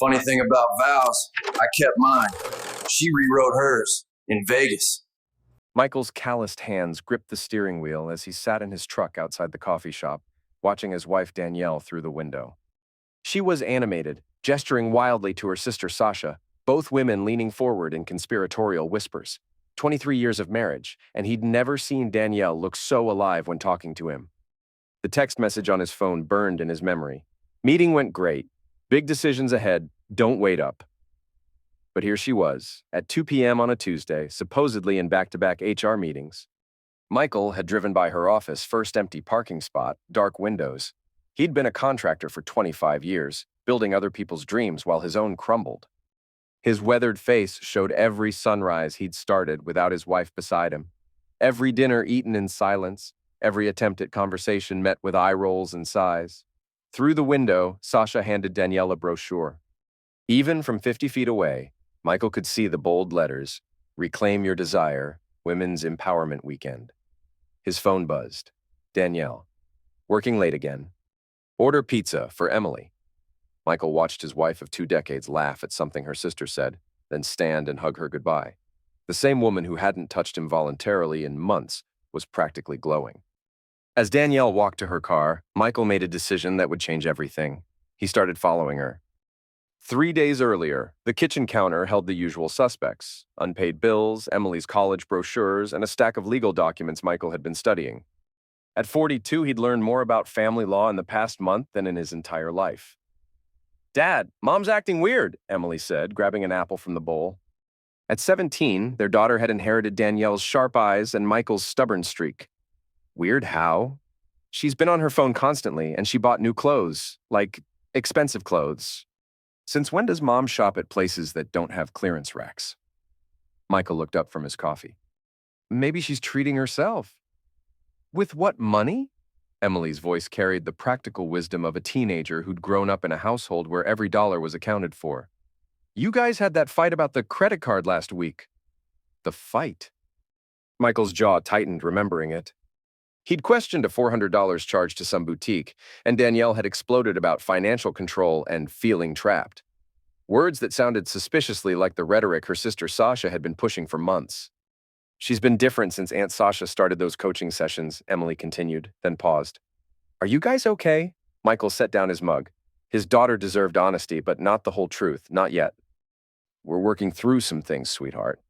Funny thing about vows, I kept mine. She rewrote hers in Vegas. Michael's calloused hands gripped the steering wheel as he sat in his truck outside the coffee shop, watching his wife Danielle through the window. She was animated, gesturing wildly to her sister Sasha, both women leaning forward in conspiratorial whispers. 23 years of marriage, and he'd never seen Danielle look so alive when talking to him. The text message on his phone burned in his memory. Meeting went great. Big decisions ahead. Don't wait up. But here she was, at 2 p.m. on a Tuesday, supposedly in back-to-back HR meetings. Michael had driven by her office, first empty parking spot, dark windows. He'd been a contractor for 25 years, building other people's dreams while his own crumbled. His weathered face showed every sunrise he'd started without his wife beside him, every dinner eaten in silence, every attempt at conversation met with eye rolls and sighs. Through the window, Sasha handed Danielle a brochure. Even from 50 feet away, Michael could see the bold letters, "Reclaim Your Desire, Women's Empowerment Weekend." His phone buzzed. Danielle. Working late again. Order pizza for Emily. Michael watched his wife of 2 decades laugh at something her sister said, then stand and hug her goodbye. The same woman who hadn't touched him voluntarily in months was practically glowing. As Danielle walked to her car, Michael made a decision that would change everything. He started following her. 3 days earlier, the kitchen counter held the usual suspects: unpaid bills, Emily's college brochures, and a stack of legal documents Michael had been studying. At 42, he'd learned more about family law in the past month than in his entire life. "Dad, Mom's acting weird," Emily said, grabbing an apple from the bowl. At 17, their daughter had inherited Danielle's sharp eyes and Michael's stubborn streak. Weird how? She's been on her phone constantly, and she bought new clothes, like expensive clothes. Since when does Mom shop at places that don't have clearance racks? Michael looked up from his coffee. Maybe she's treating herself. With what money? Emily's voice carried the practical wisdom of a teenager who'd grown up in a household where every dollar was accounted for. You guys had that fight about the credit card last week. The fight? Michael's jaw tightened, remembering it. He'd questioned a $400 charge to some boutique, and Danielle had exploded about financial control and feeling trapped. Words that sounded suspiciously like the rhetoric her sister Sasha had been pushing for months. She's been different since Aunt Sasha started those coaching sessions, Emily continued, then paused. Are you guys okay? Michael set down his mug. His daughter deserved honesty, but not the whole truth, not yet. We're working through some things, sweetheart.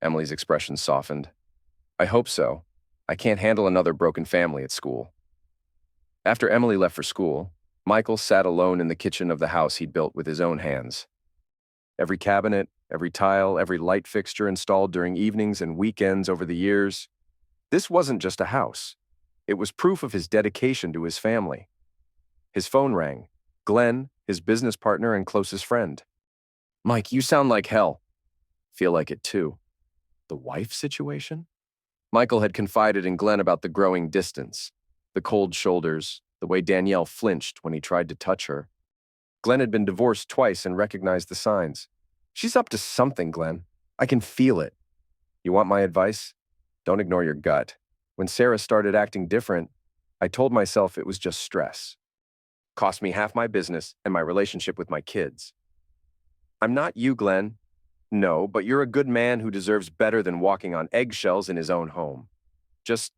Emily's expression softened. I hope so. I can't handle another broken family at school. After Emily left for school, Michael sat alone in the kitchen of the house he'd built with his own hands. Every cabinet, every tile, every light fixture installed during evenings and weekends over the years. This wasn't just a house. It was proof of his dedication to his family. His phone rang. Glenn, his business partner and closest friend. Mike, you sound like hell. Feel like it too. The wife situation? Michael had confided in Glenn about the growing distance, the cold shoulders, the way Danielle flinched when he tried to touch her. Glenn had been divorced twice and recognized the signs. She's up to something, Glenn. I can feel it. You want my advice? Don't ignore your gut. When Sarah started acting different, I told myself it was just stress. Cost me half my business and my relationship with my kids. I'm not you, Glenn. No, but you're a good man who deserves better than walking on eggshells in his own home. Just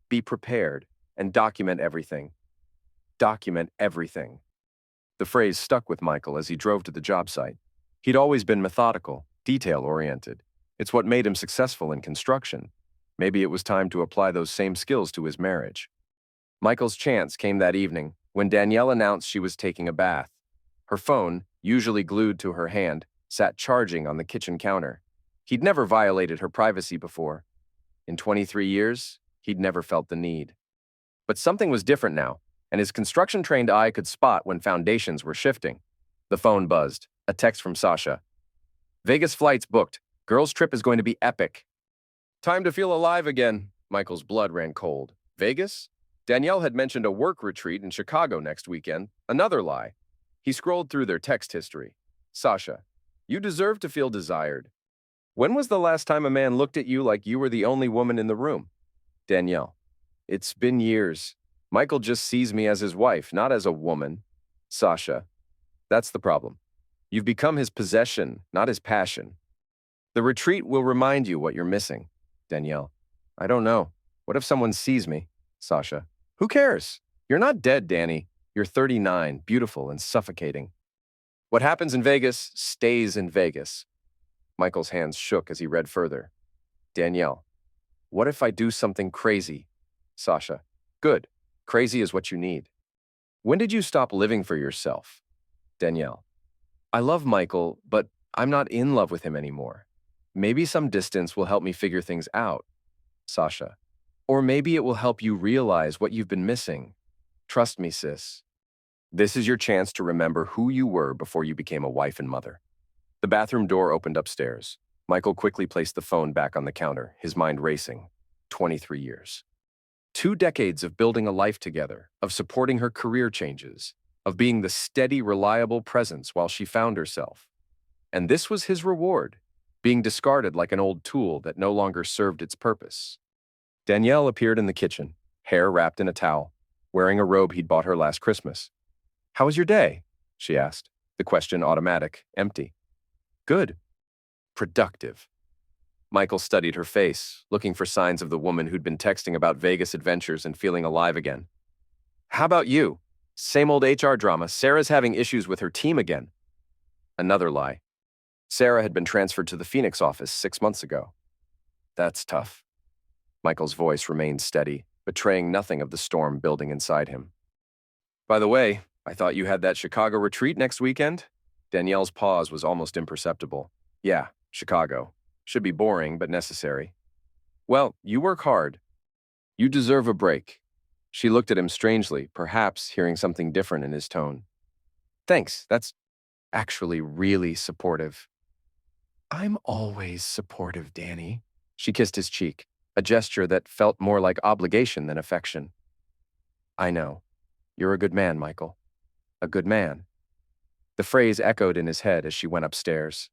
be prepared and document everything. Document everything. The phrase stuck with Michael as he drove to the job site. He'd always been methodical, detail-oriented. It's what made him successful in construction. Maybe it was time to apply those same skills to his marriage. Michael's chance came that evening when Danielle announced she was taking a bath. Her phone, usually glued to her hand, sat charging on the kitchen counter. He'd never violated her privacy before. In 23 years, he'd never felt the need. But something was different now, and his construction-trained eye could spot when foundations were shifting. The phone buzzed. A text from Sasha. Vegas flights booked. Girls' trip is going to be epic. Time to feel alive again. Michael's blood ran cold. Vegas? Danielle had mentioned a work retreat in Chicago next weekend. Another lie. He scrolled through their text history. Sasha, you deserve to feel desired. When was the last time a man looked at you like you were the only woman in the room? Danielle, it's been years. Michael just sees me as his wife, not as a woman. Sasha, that's the problem. You've become his possession, not his passion. The retreat will remind you what you're missing. Danielle. I don't know. What if someone sees me? Sasha. Who cares? You're not dead, Danny. You're 39, beautiful and suffocating. What happens in Vegas stays in Vegas. Michael's hands shook as he read further. Danielle. What if I do something crazy? Sasha. Good. Crazy is what you need. When did you stop living for yourself? Danielle. I love Michael, but I'm not in love with him anymore. Maybe some distance will help me figure things out. Sasha. Or maybe it will help you realize what you've been missing. Trust me, sis. This is your chance to remember who you were before you became a wife and mother. The bathroom door opened upstairs. Michael quickly placed the phone back on the counter, his mind racing. 23 years. 2 decades of building a life together, of supporting her career changes, of being the steady, reliable presence while she found herself. And this was his reward, being discarded like an old tool that no longer served its purpose. Danielle appeared in the kitchen, hair wrapped in a towel, wearing a robe he'd bought her last Christmas. How was your day? She asked, the question automatic, empty. Good. Productive. Michael studied her face, looking for signs of the woman who'd been texting about Vegas adventures and feeling alive again. How about you? Same old HR drama. Sarah's having issues with her team again. Another lie. Sarah had been transferred to the Phoenix office 6 months ago. That's tough. Michael's voice remained steady, betraying nothing of the storm building inside him. By the way, I thought you had that Chicago retreat next weekend? Danielle's pause was almost imperceptible. Yeah, Chicago. Should be boring, but necessary. Well, you work hard. You deserve a break. She looked at him strangely, perhaps hearing something different in his tone. Thanks, that's actually really supportive. I'm always supportive, Danny. She kissed his cheek, a gesture that felt more like obligation than affection. I know. You're a good man, Michael. A good man. The phrase echoed in his head as she went upstairs.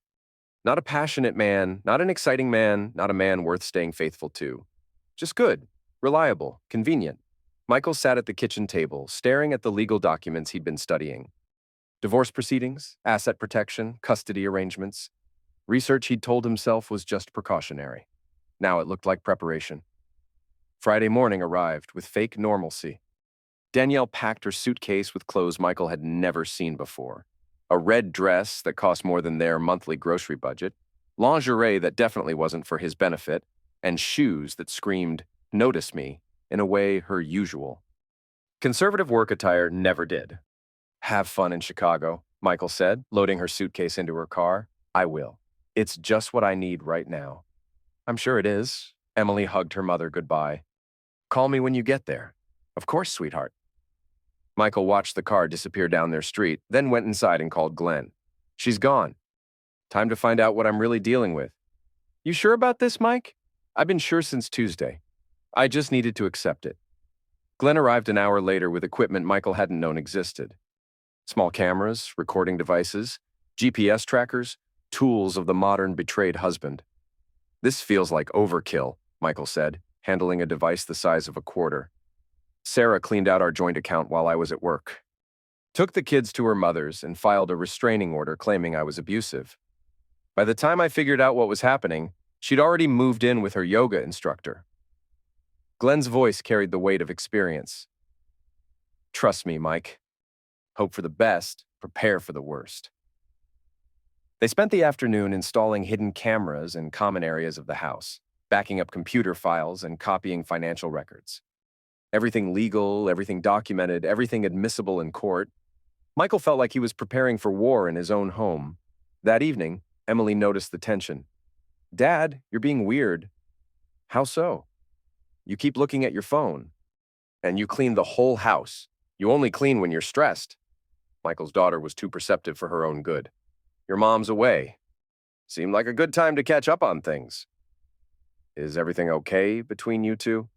Not a passionate man, not an exciting man, not a man worth staying faithful to. Just good, reliable, convenient. Michael sat at the kitchen table, staring at the legal documents he'd been studying. Divorce proceedings, asset protection, custody arrangements. Research he'd told himself was just precautionary. Now it looked like preparation. Friday morning arrived with fake normalcy. Danielle packed her suitcase with clothes Michael had never seen before. A red dress that cost more than their monthly grocery budget, lingerie that definitely wasn't for his benefit, and shoes that screamed, "Notice me," in a way her usual. Conservative work attire never did. Have fun in Chicago, Michael said, loading her suitcase into her car. I will. It's just what I need right now. I'm sure it is. Emily hugged her mother goodbye. Call me when you get there. Of course, sweetheart. Michael watched the car disappear down their street, then went inside and called Glenn. She's gone. Time to find out what I'm really dealing with. You sure about this, Mike? I've been sure since Tuesday. I just needed to accept it. Glenn arrived an hour later with equipment Michael hadn't known existed. Small cameras, recording devices, GPS trackers, tools of the modern betrayed husband. This feels like overkill, Michael said, handling a device the size of a quarter. Sarah cleaned out our joint account while I was at work. Took the kids to her mother's and filed a restraining order claiming I was abusive. By the time I figured out what was happening, she'd already moved in with her yoga instructor. Glenn's voice carried the weight of experience. Trust me, Mike. Hope for the best, prepare for the worst. They spent the afternoon installing hidden cameras in common areas of the house, backing up computer files and copying financial records. Everything legal, everything documented, everything admissible in court. Michael felt like he was preparing for war in his own home. That evening, Emily noticed the tension. Dad, you're being weird. How so? You keep looking at your phone. And you clean the whole house. You only clean when you're stressed. Michael's daughter was too perceptive for her own good. Your mom's away. Seemed like a good time to catch up on things. Is everything okay between you two?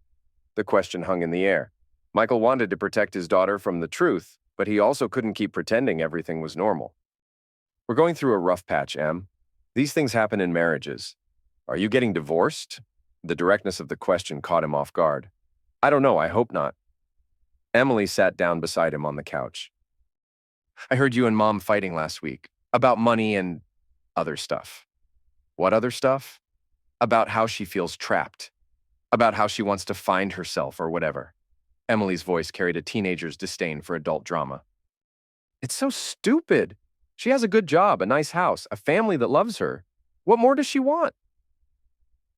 The question hung in the air. Michael wanted to protect his daughter from the truth, but he also couldn't keep pretending everything was normal. We're going through a rough patch, Em. These things happen in marriages. Are you getting divorced? The directness of the question caught him off guard. I don't know, I hope not. Emily sat down beside him on the couch. I heard you and Mom fighting last week. About money and other stuff. What other stuff? About how she feels trapped. About how she wants to find herself or whatever. Emily's voice carried a teenager's disdain for adult drama. It's so stupid. She has a good job, a nice house, a family that loves her. What more does she want?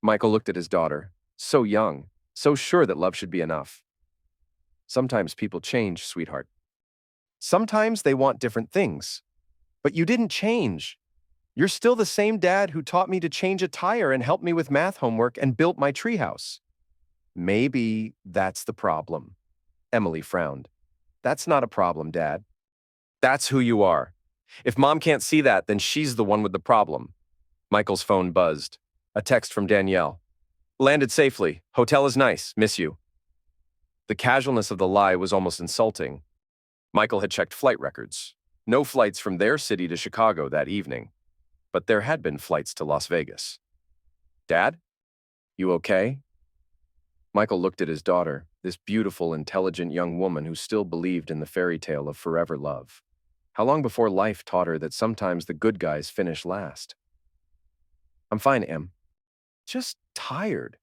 Michael looked at his daughter, so young, so sure that love should be enough. Sometimes people change, sweetheart. Sometimes they want different things. But you didn't change. You're still the same dad who taught me to change a tire and helped me with math homework and built my treehouse. Maybe that's the problem. Emily frowned. That's not a problem, Dad. That's who you are. If Mom can't see that, then she's the one with the problem. Michael's phone buzzed. A text from Danielle. Landed safely. Hotel is nice. Miss you. The casualness of the lie was almost insulting. Michael had checked flight records. No flights from their city to Chicago that evening. But there had been flights to Las Vegas. Dad? You okay? Michael looked at his daughter, this beautiful, intelligent young woman who still believed in the fairy tale of forever love. How long before life taught her that sometimes the good guys finish last? I'm fine, Em. Just tired.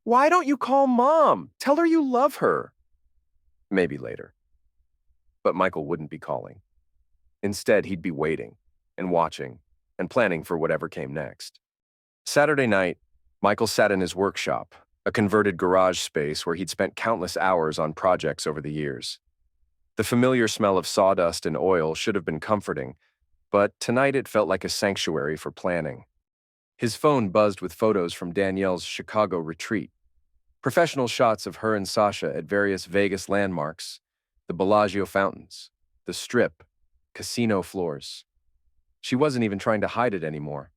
Why don't you call Mom? Tell her you love her. Maybe later. But Michael wouldn't be calling. Instead, he'd be waiting and watching and planning for whatever came next. Saturday night, Michael sat in his workshop, a converted garage space where he'd spent countless hours on projects over the years. The familiar smell of sawdust and oil should have been comforting, but tonight it felt like a sanctuary for planning. His phone buzzed with photos from Danielle's Chicago retreat. Professional shots of her and Sasha at various Vegas landmarks, the Bellagio fountains, the Strip, casino floors. She wasn't even trying to hide it anymore.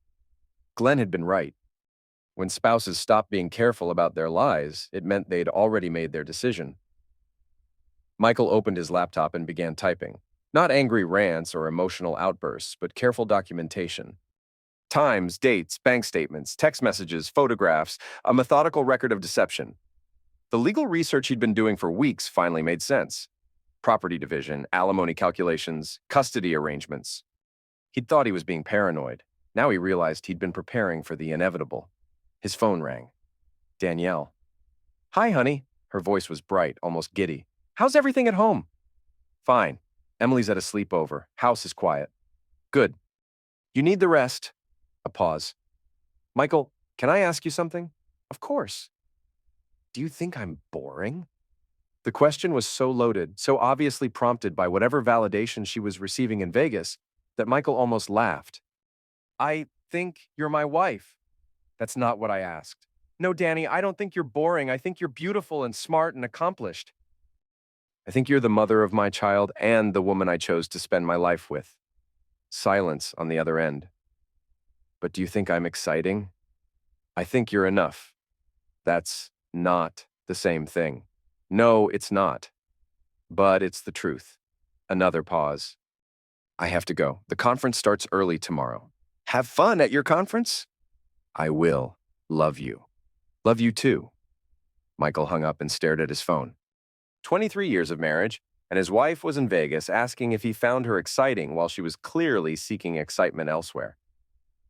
Glenn had been right. When spouses stopped being careful about their lies, it meant they'd already made their decision. Michael opened his laptop and began typing. Not angry rants or emotional outbursts, but careful documentation. Times, dates, bank statements, text messages, photographs, a methodical record of deception. The legal research he'd been doing for weeks finally made sense. Property division, alimony calculations, custody arrangements. He'd thought he was being paranoid. Now he realized he'd been preparing for the inevitable. His phone rang. Danielle. Hi, honey. Her voice was bright, almost giddy. How's everything at home? Fine. Emily's at a sleepover. House is quiet. Good. You need the rest. A pause. Michael, can I ask you something? Of course. Do you think I'm boring? The question was so loaded, so obviously prompted by whatever validation she was receiving in Vegas, that Michael almost laughed. I think you're my wife. That's not what I asked. No, Danny, I don't think you're boring. I think you're beautiful and smart and accomplished. I think you're the mother of my child and the woman I chose to spend my life with. Silence on the other end. But do you think I'm exciting? I think you're enough. That's not the same thing. No, it's not. But it's the truth. Another pause. I have to go. The conference starts early tomorrow. Have fun at your conference? I will. Love you. Love you too. Michael hung up and stared at his phone. 23 years of marriage, and his wife was in Vegas asking if he found her exciting while she was clearly seeking excitement elsewhere.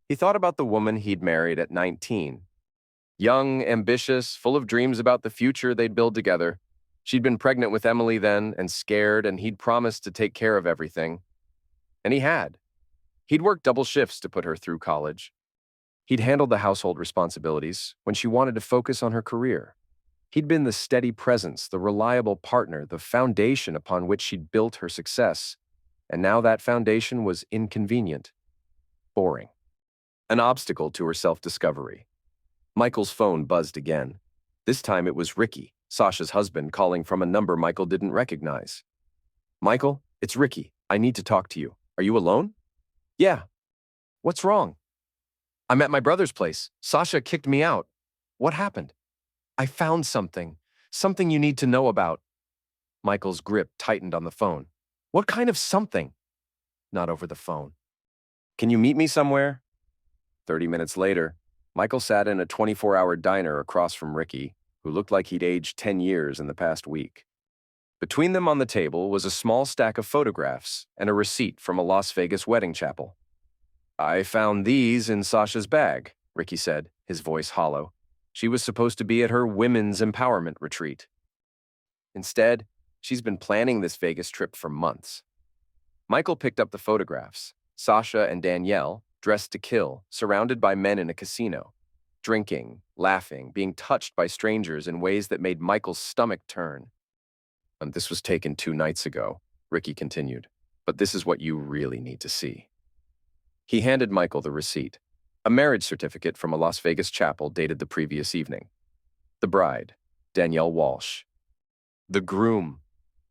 He thought about the woman he'd married at 19. Young, ambitious, full of dreams about the future they'd build together. She'd been pregnant with Emily then and scared, and he'd promised to take care of everything. And he had. He'd worked double shifts to put her through college. He'd handled the household responsibilities when she wanted to focus on her career. He'd been the steady presence, the reliable partner, the foundation upon which she'd built her success. And now that foundation was inconvenient, boring, an obstacle to her self-discovery. Michael's phone buzzed again. This time it was Ricky, Sasha's husband, calling from a number Michael didn't recognize. Michael, it's Ricky. I need to talk to you. Are you alone? Yeah. What's wrong? I'm at my brother's place. Sasha kicked me out. What happened? I found something. Something you need to know about. Michael's grip tightened on the phone. What kind of something? Not over the phone. Can you meet me somewhere? 30 minutes later, Michael sat in a 24-hour diner across from Ricky, who looked like he'd aged 10 years in the past week. Between them on the table was a small stack of photographs and a receipt from a Las Vegas wedding chapel. "I found these in Sasha's bag," Ricky said, his voice hollow. "She was supposed to be at her women's empowerment retreat. Instead, she's been planning this Vegas trip for months." Michael picked up the photographs. Sasha and Danielle, dressed to kill, surrounded by men in a casino, drinking, laughing, being touched by strangers in ways that made Michael's stomach turn. "And this was taken 2 nights ago," Ricky continued. "But this is what you really need to see." He handed Michael the receipt, a marriage certificate from a Las Vegas chapel dated the previous evening. The bride, Danielle Walsh. The groom,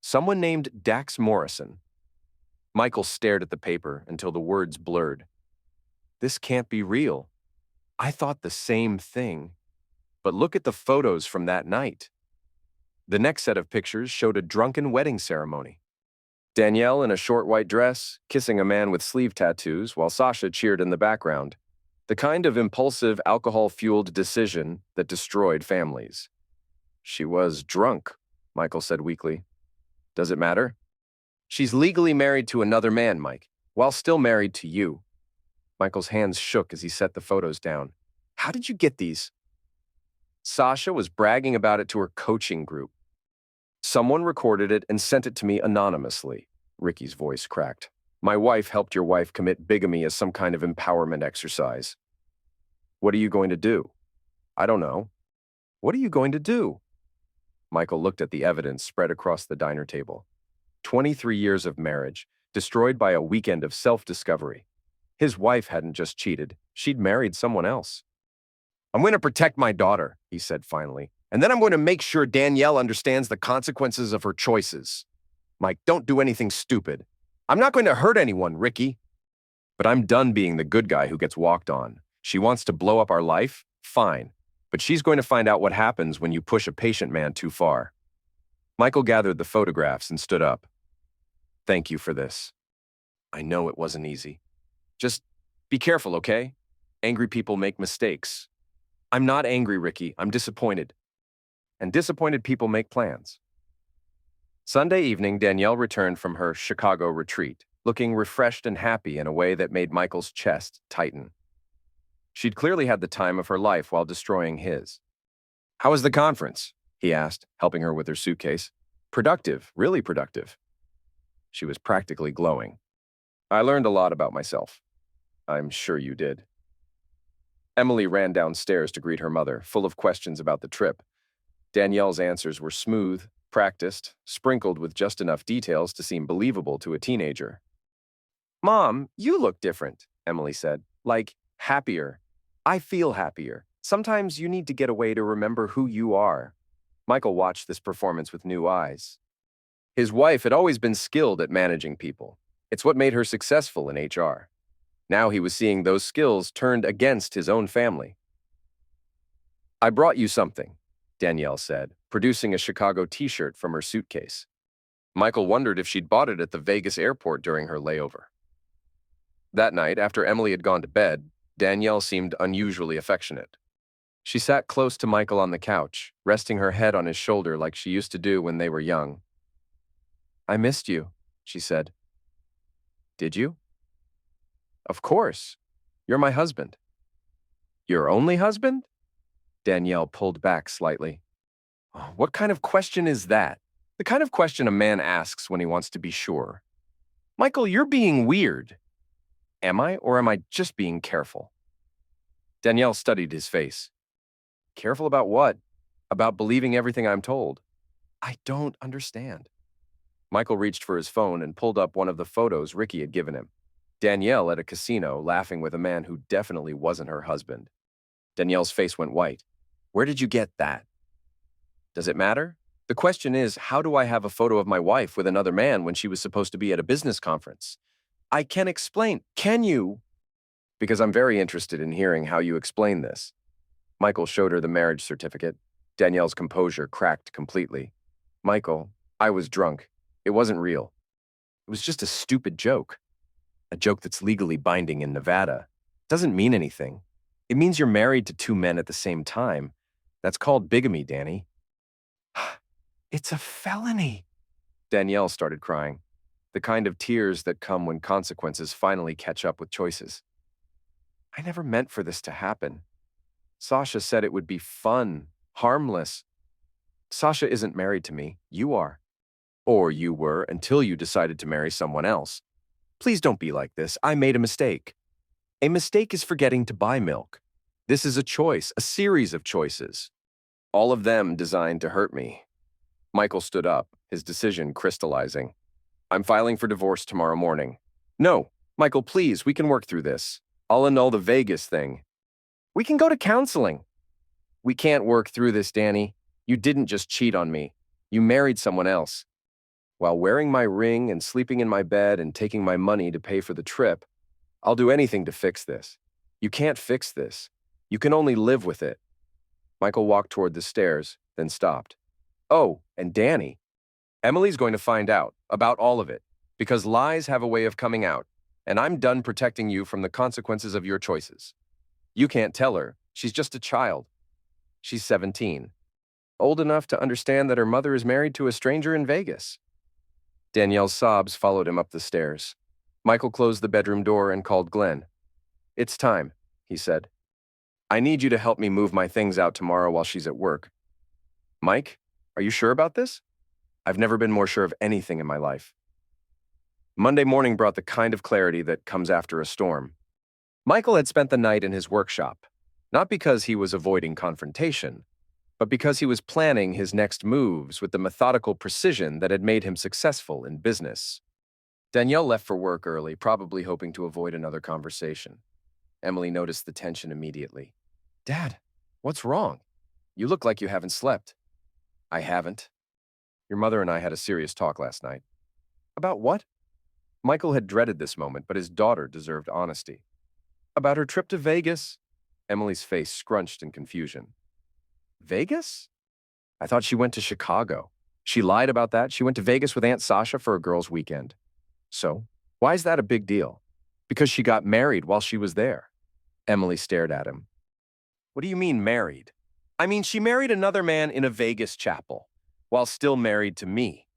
someone named Dax Morrison. Michael stared at the paper until the words blurred. "This can't be real. I thought the same thing. But look at the photos from that night." The next set of pictures showed a drunken wedding ceremony. Danielle in a short white dress, kissing a man with sleeve tattoos while Sasha cheered in the background. The kind of impulsive, alcohol-fueled decision that destroyed families. "She was drunk," Michael said weakly. "Does it matter?" "She's legally married to another man, Mike, while still married to you." Michael's hands shook as he set the photos down. "How did you get these?" "Sasha was bragging about it to her coaching group. Someone recorded it and sent it to me anonymously." Ricky's voice cracked. "My wife helped your wife commit bigamy as some kind of empowerment exercise." "What are you going to do?" "I don't know." "What are you going to do?" Michael looked at the evidence spread across the diner table. 23 years of marriage, destroyed by a weekend of self-discovery. His wife hadn't just cheated, she'd married someone else. "I'm going to protect my daughter," he said finally. "And then I'm going to make sure Danielle understands the consequences of her choices. Mike, don't do anything stupid. I'm not going to hurt anyone, Ricky." "But I'm done being the good guy who gets walked on. She wants to blow up our life? Fine. But she's going to find out what happens when you push a patient man too far." Michael gathered the photographs and stood up. "Thank you for this. I know it wasn't easy. Just be careful, okay? Angry people make mistakes." "I'm not angry, Ricky. I'm disappointed." "And disappointed people make plans." Sunday evening, Danielle returned from her Chicago retreat, looking refreshed and happy in a way that made Michael's chest tighten. She'd clearly had the time of her life while destroying his. "How was the conference?" he asked, helping her with her suitcase. "Productive, really productive." She was practically glowing. "I learned a lot about myself." "I'm sure you did." Emily ran downstairs to greet her mother, full of questions about the trip. Danielle's answers were smooth, practiced, sprinkled with just enough details to seem believable to a teenager. "Mom, you look different," Emily said. "Like, happier. I feel happier. Sometimes you need to get away to remember who you are." Michael watched this performance with new eyes. His wife had always been skilled at managing people. It's what made her successful in HR. Now he was seeing those skills turned against his own family. "I brought you something," Danielle said, producing a Chicago t-shirt from her suitcase. Michael wondered if she'd bought it at the Vegas airport during her layover. That night, after Emily had gone to bed, Danielle seemed unusually affectionate. She sat close to Michael on the couch, resting her head on his shoulder like she used to do when they were young. "I missed you," she said. "Did you?" "Of course. You're my husband." "Your only husband?" Danielle pulled back slightly. "What kind of question is that? The kind of question a man asks when he wants to be sure." "Michael, you're being weird." "Am I, or am I just being careful?" Danielle studied his face. "Careful about what? About believing everything I'm told?" "I don't understand." Michael reached for his phone and pulled up one of the photos Ricky had given him. Danielle at a casino laughing with a man who definitely wasn't her husband. Danielle's face went white. "Where did you get that?" "Does it matter? The question is, how do I have a photo of my wife with another man when she was supposed to be at a business conference?" "I can explain." "Can you?" "Because I'm very interested in hearing how you explain this." Michael showed her the marriage certificate. Danielle's composure cracked completely. "Michael, I was drunk. It wasn't real. It was just a stupid joke. A joke that's legally binding in Nevada. Doesn't mean anything. It means you're married to 2 men at the same time. That's called bigamy, Danny." "It's a felony." Danielle started crying, the kind of tears that come when consequences finally catch up with choices. I never meant for this to happen. Sasha said it would be fun, harmless. Sasha isn't married to me. You are. Or you were until you decided to marry someone else. Please don't be like this. I made a mistake. A mistake is forgetting to buy milk. This is a choice, a series of choices. All of them designed to hurt me. Michael stood up, his decision crystallizing. I'm filing for divorce tomorrow morning. No, Michael, please, we can work through this. I'll annul the Vegas thing. We can go to counseling. We can't work through this, Danny. You didn't just cheat on me. You married someone else. While wearing my ring and sleeping in my bed and taking my money to pay for the trip, I'll do anything to fix this. You can't fix this. You can only live with it. Michael walked toward the stairs, then stopped. Oh, and Danny. Emily's going to find out about all of it, because lies have a way of coming out, and I'm done protecting you from the consequences of your choices. You can't tell her. She's just a child. She's 17. Old enough to understand that her mother is married to a stranger in Vegas. Danielle's sobs followed him up the stairs. Michael closed the bedroom door and called Glenn. It's time, he said. I need you to help me move my things out tomorrow while she's at work. Mike, are you sure about this? I've never been more sure of anything in my life. Monday morning brought the kind of clarity that comes after a storm. Michael had spent the night in his workshop, not because he was avoiding confrontation, but because he was planning his next moves with the methodical precision that had made him successful in business. Danielle left for work early, probably hoping to avoid another conversation. Emily noticed the tension immediately. Dad, what's wrong? You look like you haven't slept. I haven't. Your mother and I had a serious talk last night. About what? Michael had dreaded this moment, but his daughter deserved honesty. About her trip to Vegas? Emily's face scrunched in confusion. Vegas? I thought she went to Chicago. She lied about that. She went to Vegas with Aunt Sasha for a girls' weekend. So, why is that a big deal? Because she got married while she was there. Emily stared at him. What do you mean married? I mean, she married another man in a Vegas chapel, while still married to me.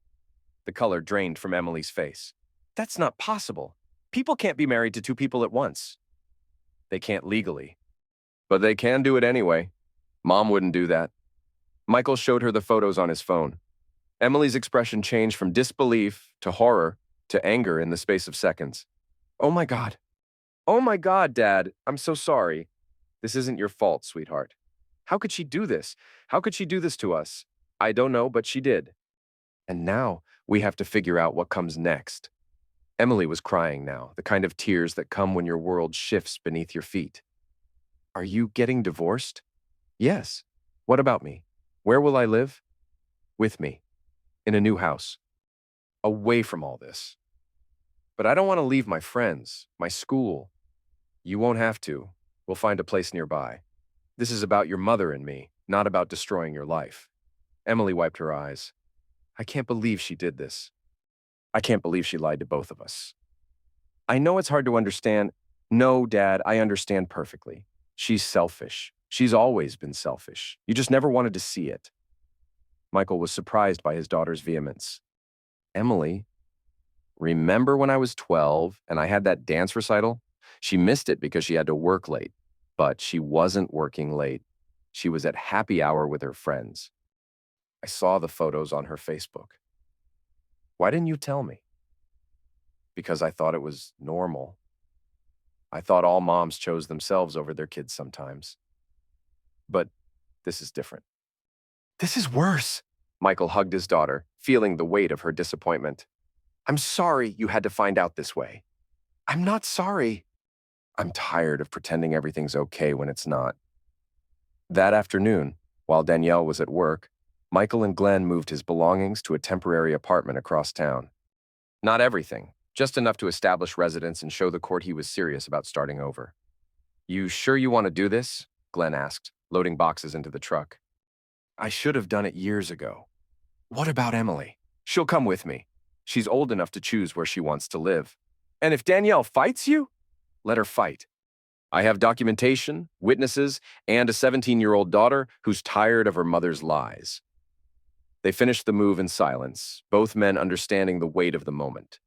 The color drained from Emily's face. That's not possible. People can't be married to two people at once. They can't legally. But they can do it anyway. Mom wouldn't do that. Michael showed her the photos on his phone. Emily's expression changed from disbelief to horror to anger in the space of seconds. Oh my God. Oh my God, Dad. I'm so sorry. This isn't your fault, sweetheart. How could she do this? How could she do this to us? I don't know, but she did. And now we have to figure out what comes next. Emily was crying now, the kind of tears that come when your world shifts beneath your feet. Are you getting divorced? Yes. What about me? Where will I live? With me. In a new house. Away from all this. But I don't want to leave my friends, my school. You won't have to. We'll find a place nearby. This is about your mother and me, not about destroying your life. Emily wiped her eyes. I can't believe she did this. I can't believe she lied to both of us. I know it's hard to understand. No, Dad, I understand perfectly. She's selfish. She's always been selfish. You just never wanted to see it. Michael was surprised by his daughter's vehemence. Emily, remember when I was 12 and I had that dance recital? She missed it because she had to work late. But she wasn't working late. She was at happy hour with her friends. I saw the photos on her Facebook. Why didn't you tell me? Because I thought it was normal. I thought all moms chose themselves over their kids sometimes. But this is different. This is worse. Michael hugged his daughter, feeling the weight of her disappointment. I'm sorry you had to find out this way. I'm not sorry. I'm tired of pretending everything's okay when it's not. That afternoon, while Danielle was at work, Michael and Glenn moved his belongings to a temporary apartment across town. Not everything, just enough to establish residence and show the court he was serious about starting over. You sure you want to do this? Glenn asked, loading boxes into the truck. I should have done it years ago. What about Emily? She'll come with me. She's old enough to choose where she wants to live. And if Danielle fights you, let her fight. I have documentation, witnesses, and a 17-year-old daughter who's tired of her mother's lies. They finished the move in silence, both men understanding the weight of the moment.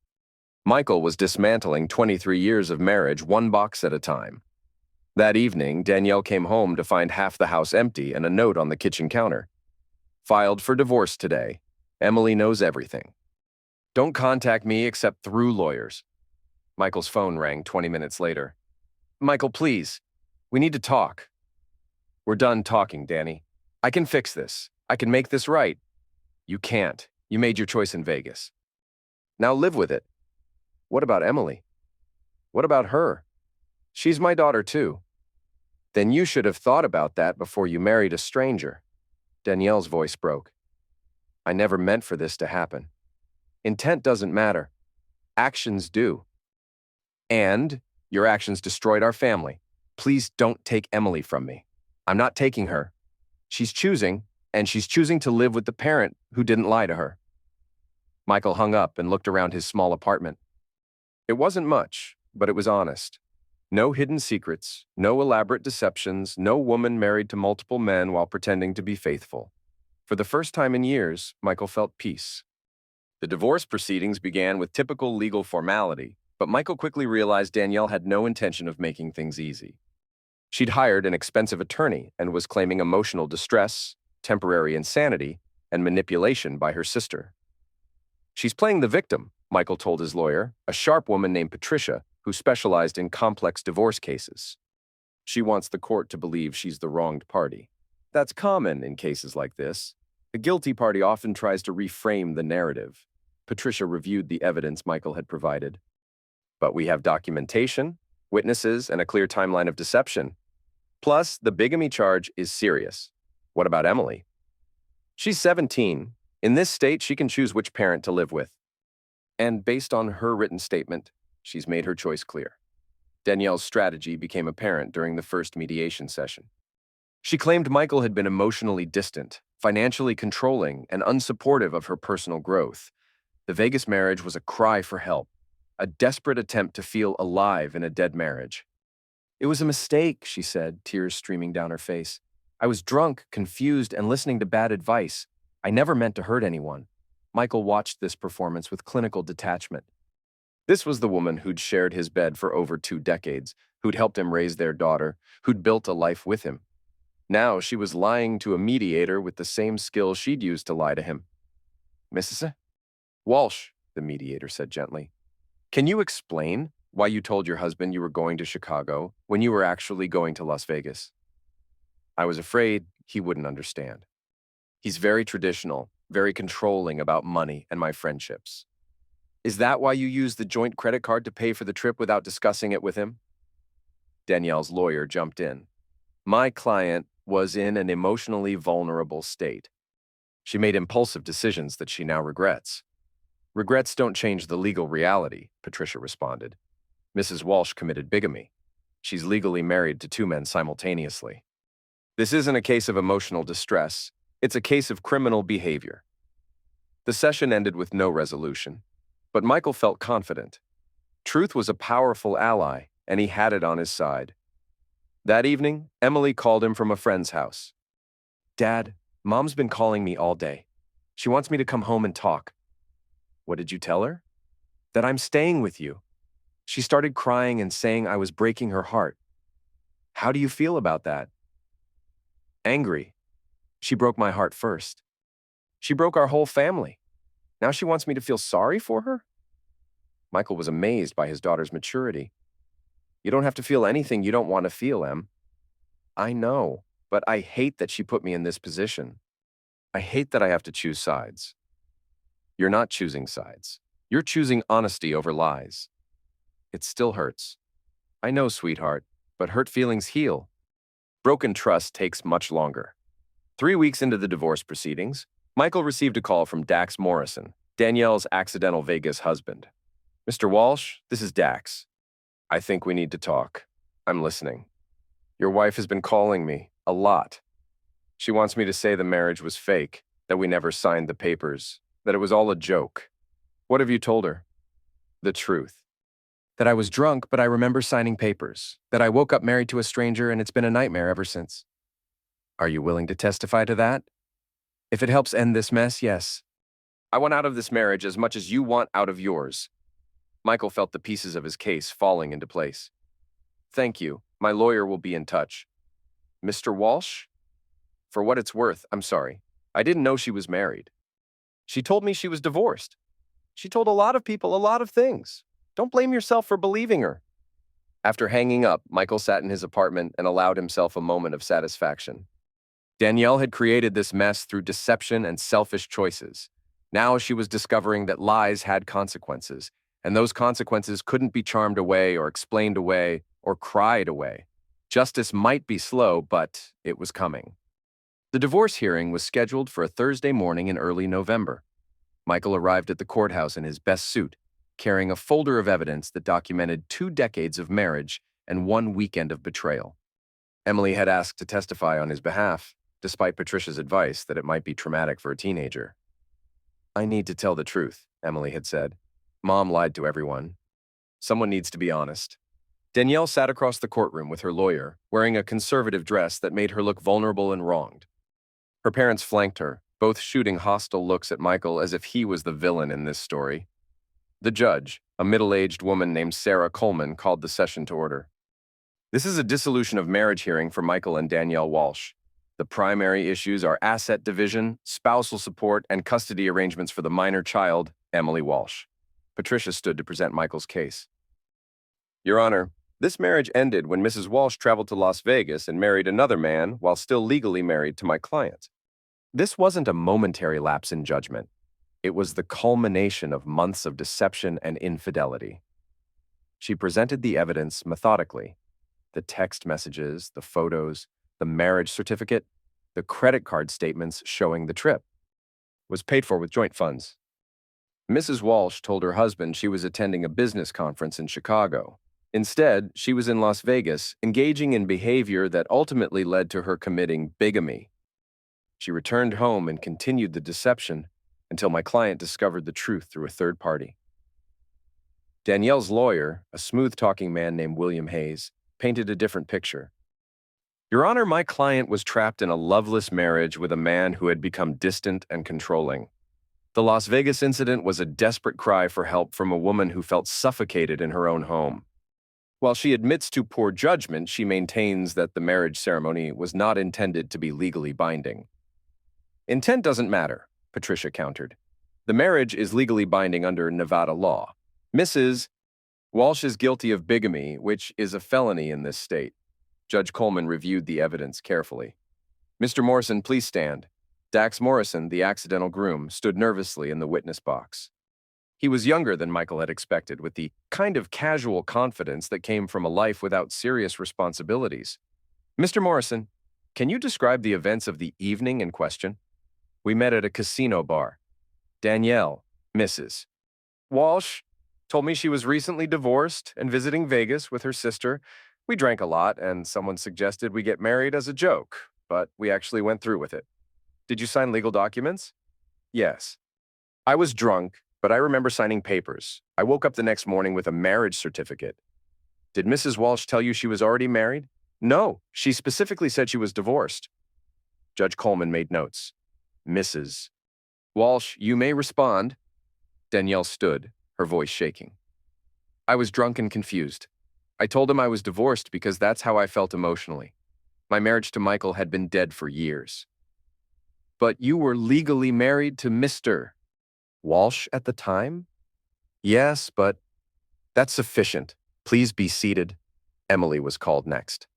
Michael was dismantling 23 years of marriage one box at a time. That evening, Danielle came home to find half the house empty and a note on the kitchen counter. Filed for divorce today. Emily knows everything. Don't contact me except through lawyers. Michael's phone rang 20 minutes later. Michael, please. We need to talk. We're done talking, Danny. I can fix this. I can make this right. You can't. You made your choice in Vegas. Now live with it. What about Emily? What about her? She's my daughter too. Then you should have thought about that before you married a stranger. Danielle's voice broke. I never meant for this to happen. Intent doesn't matter. Actions do. And your actions destroyed our family. Please don't take Emily from me. I'm not taking her. She's choosing, and she's choosing to live with the parent who didn't lie to her. Michael hung up and looked around his small apartment. It wasn't much, but it was honest. No hidden secrets, no elaborate deceptions, no woman married to multiple men while pretending to be faithful. For the first time in years, Michael felt peace. The divorce proceedings began with typical legal formality, but Michael quickly realized Danielle had no intention of making things easy. She'd hired an expensive attorney and was claiming emotional distress, temporary insanity, and manipulation by her sister. She's playing the victim, Michael told his lawyer, a sharp woman named Patricia, who specialized in complex divorce cases. She wants the court to believe she's the wronged party. That's common in cases like this. The guilty party often tries to reframe the narrative. Patricia reviewed the evidence Michael had provided. But we have documentation, witnesses, and a clear timeline of deception. Plus, the bigamy charge is serious. What about Emily? She's 17. In this state, she can choose which parent to live with. And based on her written statement, she's made her choice clear. Danielle's strategy became apparent during the first mediation session. She claimed Michael had been emotionally distant, financially controlling, and unsupportive of her personal growth. The Vegas marriage was a cry for help, a desperate attempt to feel alive in a dead marriage. It was a mistake, she said, tears streaming down her face. I was drunk, confused, and listening to bad advice. I never meant to hurt anyone. Michael watched this performance with clinical detachment. This was the woman who'd shared his bed for over 2 decades, who'd helped him raise their daughter, who'd built a life with him. Now she was lying to a mediator with the same skill she'd used to lie to him. Mrs. Walsh, the mediator said gently, can you explain why you told your husband you were going to Chicago when you were actually going to Las Vegas? I was afraid he wouldn't understand. He's very traditional, very controlling about money and my friendships. Is that why you used the joint credit card to pay for the trip without discussing it with him? Danielle's lawyer jumped in. My client was in an emotionally vulnerable state. She made impulsive decisions that she now regrets. Regrets don't change the legal reality, Patricia responded. Mrs. Walsh committed bigamy. She's legally married to 2 men simultaneously. This isn't a case of emotional distress. It's a case of criminal behavior. The session ended with no resolution, but Michael felt confident. Truth was a powerful ally, and he had it on his side. That evening, Emily called him from a friend's house. Dad, Mom's been calling me all day. She wants me to come home and talk. What did you tell her? That I'm staying with you. She started crying and saying I was breaking her heart. How do you feel about that? Angry. She broke my heart first. She broke our whole family. Now she wants me to feel sorry for her? Michael was amazed by his daughter's maturity. You don't have to feel anything you don't want to feel, Em. I know, but I hate that she put me in this position. I hate that I have to choose sides. You're not choosing sides. You're choosing honesty over lies. It still hurts. I know, sweetheart, but hurt feelings heal. Broken trust takes much longer. 3 weeks into the divorce proceedings, Michael received a call from Dax Morrison, Danielle's accidental Vegas husband. Mr. Walsh, this is Dax. I think we need to talk. I'm listening. Your wife has been calling me a lot. She wants me to say the marriage was fake, that we never signed the papers, that it was all a joke. What have you told her? The truth. That I was drunk, but I remember signing papers. That I woke up married to a stranger and it's been a nightmare ever since. Are you willing to testify to that? If it helps end this mess, yes. I want out of this marriage as much as you want out of yours. Michael felt the pieces of his case falling into place. Thank you. My lawyer will be in touch. Mr. Walsh? For what it's worth, I'm sorry. I didn't know she was married. She told me she was divorced. She told a lot of people a lot of things. Don't blame yourself for believing her. After hanging up, Michael sat in his apartment and allowed himself a moment of satisfaction. Danielle had created this mess through deception and selfish choices. Now she was discovering that lies had consequences, and those consequences couldn't be charmed away or explained away or cried away. Justice might be slow, but it was coming. The divorce hearing was scheduled for a Thursday morning in early November. Michael arrived at the courthouse in his best suit, carrying a folder of evidence that documented 2 decades of marriage and 1 weekend of betrayal. Emily had asked to testify on his behalf, despite Patricia's advice that it might be traumatic for a teenager. I need to tell the truth, Emily had said. Mom lied to everyone. Someone needs to be honest. Danielle sat across the courtroom with her lawyer, wearing a conservative dress that made her look vulnerable and wronged. Her parents flanked her, both shooting hostile looks at Michael as if he was the villain in this story. The judge, a middle-aged woman named Sarah Coleman, called the session to order. This is a dissolution of marriage hearing for Michael and Danielle Walsh. The primary issues are asset division, spousal support, and custody arrangements for the minor child, Emily Walsh. Patricia stood to present Michael's case. Your Honor, this marriage ended when Mrs. Walsh traveled to Las Vegas and married another man while still legally married to my client. This wasn't a momentary lapse in judgment. It was the culmination of months of deception and infidelity. She presented the evidence methodically. The text messages, the photos, the marriage certificate, the credit card statements showing the trip. Was paid for with joint funds. Mrs. Walsh told her husband she was attending a business conference in Chicago. Instead, she was in Las Vegas, engaging in behavior that ultimately led to her committing bigamy. She returned home and continued the deception until my client discovered the truth through a third party. Danielle's lawyer, a smooth-talking man named William Hayes, painted a different picture. Your Honor, my client was trapped in a loveless marriage with a man who had become distant and controlling. The Las Vegas incident was a desperate cry for help from a woman who felt suffocated in her own home. While she admits to poor judgment, she maintains that the marriage ceremony was not intended to be legally binding. Intent doesn't matter, Patricia countered. The marriage is legally binding under Nevada law. Mrs. Walsh is guilty of bigamy, which is a felony in this state. Judge Coleman reviewed the evidence carefully. Mr. Morrison, please stand. Dax Morrison, the accidental groom, stood nervously in the witness box. He was younger than Michael had expected, with the kind of casual confidence that came from a life without serious responsibilities. Mr. Morrison, can you describe the events of the evening in question? We met at a casino bar. Danielle, Mrs. Walsh, told me she was recently divorced and visiting Vegas with her sister. We drank a lot, and someone suggested we get married as a joke, but we actually went through with it. Did you sign legal documents? Yes. I was drunk, but I remember signing papers. I woke up the next morning with a marriage certificate. Did Mrs. Walsh tell you she was already married? No, she specifically said she was divorced. Judge Coleman made notes. Mrs. Walsh, you may respond. Danielle stood, her voice shaking. I was drunk and confused. I told him I was divorced because that's how I felt emotionally. My marriage to Michael had been dead for years. But you were legally married to Mr. Walsh at the time? Yes, but that's sufficient. Please be seated. Emily was called next.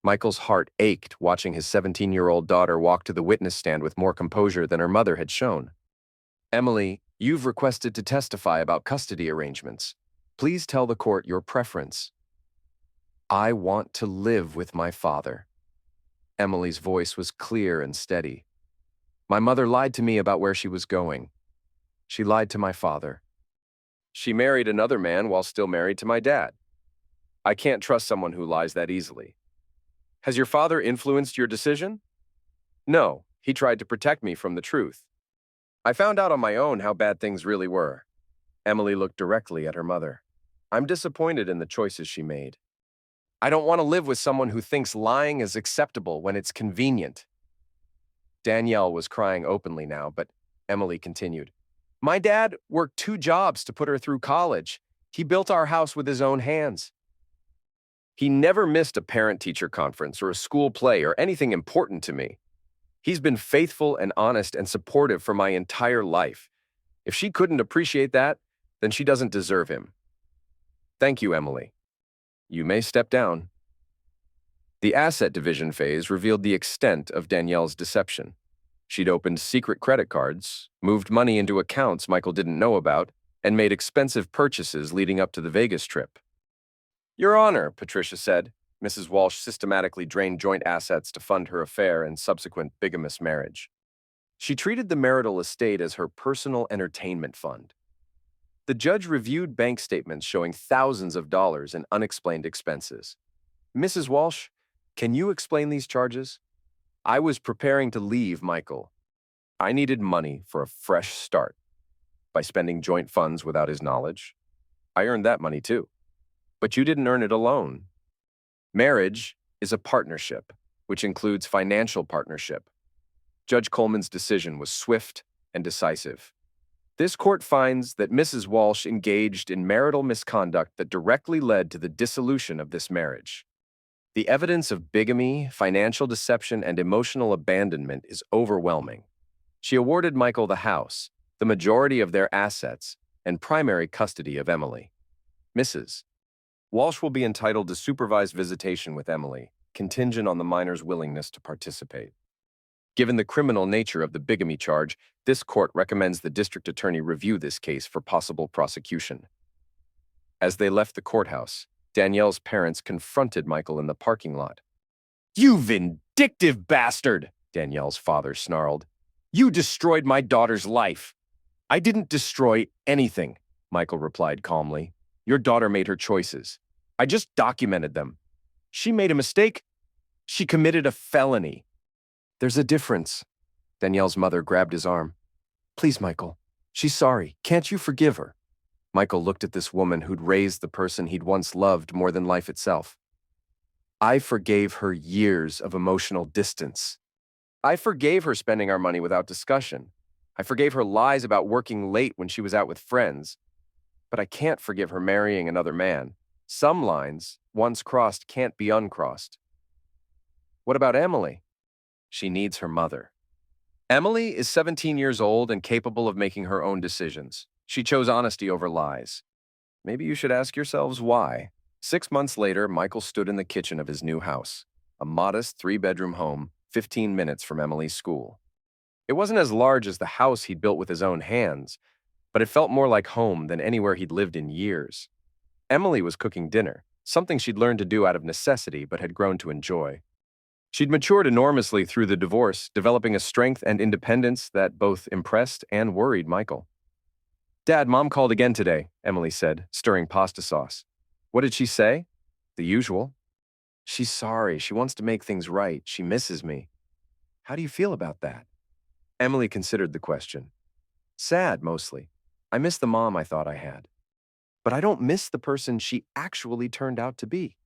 Michael's heart ached watching his 17-year-old daughter walk to the witness stand with more composure than her mother had shown. Emily, you've requested to testify about custody arrangements. Please tell the court your preference. I want to live with my father. Emily's voice was clear and steady. My mother lied to me about where she was going. She lied to my father. She married another man while still married to my dad. I can't trust someone who lies that easily. Has your father influenced your decision? No, he tried to protect me from the truth. I found out on my own how bad things really were. Emily looked directly at her mother. I'm disappointed in the choices she made. I don't want to live with someone who thinks lying is acceptable when it's convenient. Danielle was crying openly now, but Emily continued. My dad worked 2 jobs to put her through college. He built our house with his own hands. He never missed a parent-teacher conference or a school play or anything important to me. He's been faithful and honest and supportive for my entire life. If she couldn't appreciate that, then she doesn't deserve him. Thank you, Emily. You may step down. The asset division phase revealed the extent of Danielle's deception. She'd opened secret credit cards, moved money into accounts Michael didn't know about, and made expensive purchases leading up to the Vegas trip. Your Honor, Patricia said. Mrs. Walsh systematically drained joint assets to fund her affair and subsequent bigamous marriage. She treated the marital estate as her personal entertainment fund. The judge reviewed bank statements showing thousands of dollars in unexplained expenses. Mrs. Walsh, can you explain these charges? I was preparing to leave Michael. I needed money for a fresh start. By spending joint funds without his knowledge, I earned that money too. But you didn't earn it alone. Marriage is a partnership, which includes financial partnership. Judge Coleman's decision was swift and decisive. This court finds that Mrs. Walsh engaged in marital misconduct that directly led to the dissolution of this marriage. The evidence of bigamy, financial deception, and emotional abandonment is overwhelming. She awarded Michael the house, the majority of their assets, and primary custody of Emily. Mrs. Walsh will be entitled to supervised visitation with Emily, contingent on the minor's willingness to participate. Given the criminal nature of the bigamy charge, this court recommends the district attorney review this case for possible prosecution. As they left the courthouse, Danielle's parents confronted Michael in the parking lot. You vindictive bastard, Danielle's father snarled. You destroyed my daughter's life. I didn't destroy anything, Michael replied calmly. Your daughter made her choices. I just documented them. She made a mistake. She committed a felony. There's a difference. Danielle's mother grabbed his arm. Please, Michael. She's sorry. Can't you forgive her? Michael looked at this woman who'd raised the person he'd once loved more than life itself. I forgave her years of emotional distance. I forgave her spending our money without discussion. I forgave her lies about working late when she was out with friends. But I can't forgive her marrying another man. Some lines, once crossed, can't be uncrossed. What about Emily? She needs her mother. Emily is 17 years old and capable of making her own decisions. She chose honesty over lies. Maybe you should ask yourselves why. 6 months later, Michael stood in the kitchen of his new house, a modest 3-bedroom home, 15 minutes from Emily's school. It wasn't as large as the house he'd built with his own hands, but it felt more like home than anywhere he'd lived in years. Emily was cooking dinner, something she'd learned to do out of necessity but had grown to enjoy. She'd matured enormously through the divorce, developing a strength and independence that both impressed and worried Michael. Dad, Mom called again today, Emily said, stirring pasta sauce. What did she say? The usual. She's sorry. She wants to make things right. She misses me. How do you feel about that? Emily considered the question. Sad, mostly. I miss the mom I thought I had. But I don't miss the person she actually turned out to be.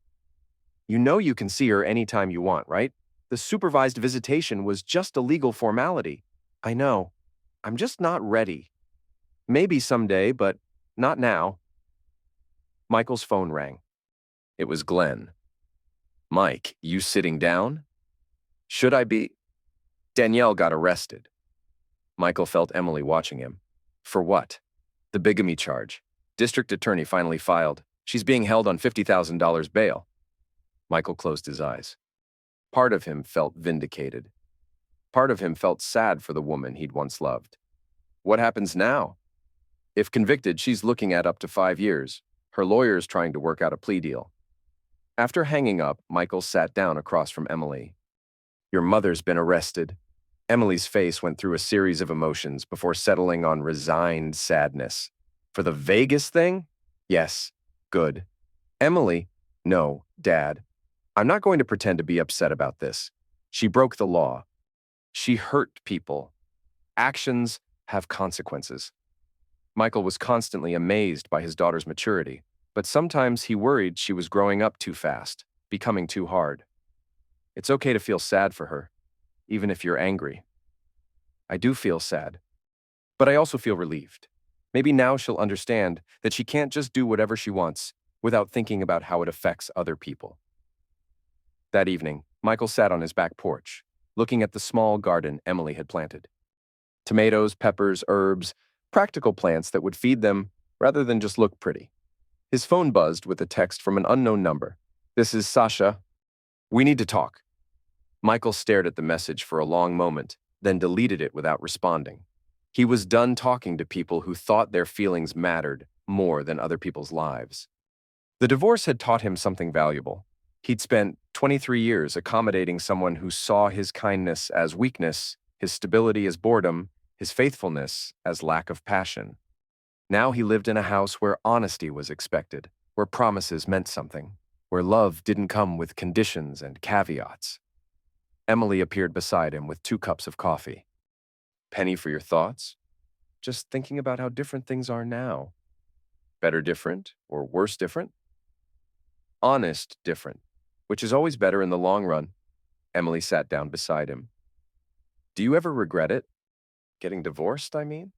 You know you can see her anytime you want, right? The supervised visitation was just a legal formality. I know. I'm just not ready. Maybe someday, but not now. Michael's phone rang. It was Glenn. Mike, you sitting down? Should I be? Danielle got arrested. Michael felt Emily watching him. For what? The bigamy charge. District attorney finally filed. She's being held on $50,000 bail. Michael closed his eyes. Part of him felt vindicated. Part of him felt sad for the woman he'd once loved. What happens now? If convicted, she's looking at up to 5 years. Her lawyer's trying to work out a plea deal. After hanging up, Michael sat down across from Emily. Your mother's been arrested. Emily's face went through a series of emotions before settling on resigned sadness. For the Vegas thing? Yes. Good. Emily? No, Dad. I'm not going to pretend to be upset about this. She broke the law. She hurt people. Actions have consequences. Michael was constantly amazed by his daughter's maturity, but sometimes he worried she was growing up too fast, becoming too hard. It's okay to feel sad for her, even if you're angry. I do feel sad, but I also feel relieved. Maybe now she'll understand that she can't just do whatever she wants without thinking about how it affects other people. That evening, Michael sat on his back porch, looking at the small garden Emily had planted. Tomatoes, peppers, herbs, practical plants that would feed them rather than just look pretty. His phone buzzed with a text from an unknown number. "This is Sasha. We need to talk." Michael stared at the message for a long moment, then deleted it without responding. He was done talking to people who thought their feelings mattered more than other people's lives. The divorce had taught him something valuable. He'd spent 23 years accommodating someone who saw his kindness as weakness, his stability as boredom, his faithfulness as lack of passion. Now he lived in a house where honesty was expected, where promises meant something, where love didn't come with conditions and caveats. Emily appeared beside him with 2 cups of coffee. "Penny for your thoughts? Just thinking about how different things are now. Better different or worse different? Honest different, which is always better in the long run." Emily sat down beside him. "Do you ever regret it? Getting divorced, I mean?"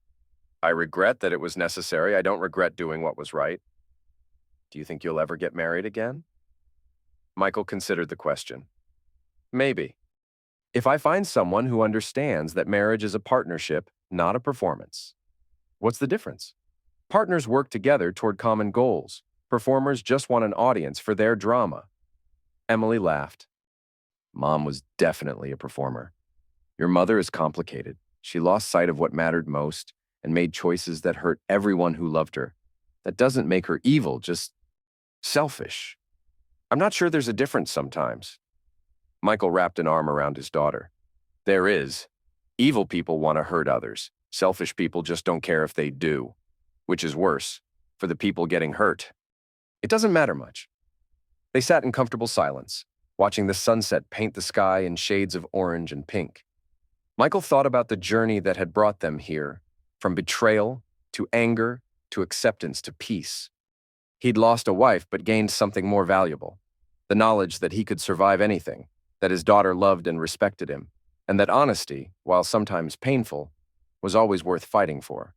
"I regret that it was necessary. I don't regret doing what was right." "Do you think you'll ever get married again?" Michael considered the question. "Maybe. If I find someone who understands that marriage is a partnership, not a performance." "What's the difference?" "Partners work together toward common goals. Performers just want an audience for their drama." Emily laughed. "Mom was definitely a performer. Your mother is complicated. She lost sight of what mattered most and made choices that hurt everyone who loved her. That doesn't make her evil, just selfish." "I'm not sure there's a difference sometimes." Michael wrapped an arm around his daughter. "There is. Evil people want to hurt others. Selfish people just don't care if they do. Which is worse, for the people getting hurt. It doesn't matter much." They sat in comfortable silence, watching the sunset paint the sky in shades of orange and pink. Michael thought about the journey that had brought them here, from betrayal to anger to acceptance to peace. He'd lost a wife but gained something more valuable, the knowledge that he could survive anything, that his daughter loved and respected him, and that honesty, while sometimes painful, was always worth fighting for.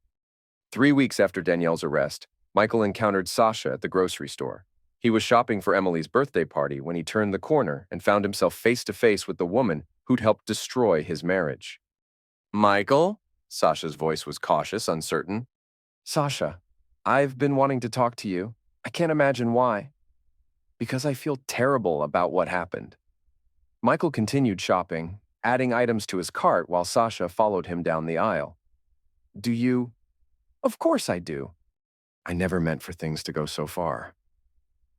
3 weeks after Danielle's arrest, Michael encountered Sasha at the grocery store. He was shopping for Emily's birthday party when he turned the corner and found himself face to face with the woman who'd helped destroy his marriage. "Michael?" Sasha's voice was cautious, uncertain. "Sasha, I've been wanting to talk to you. I can't imagine why. Because I feel terrible about what happened." Michael continued shopping, adding items to his cart while Sasha followed him down the aisle. "Do you?" "Of course I do." "I never meant for things to go so far."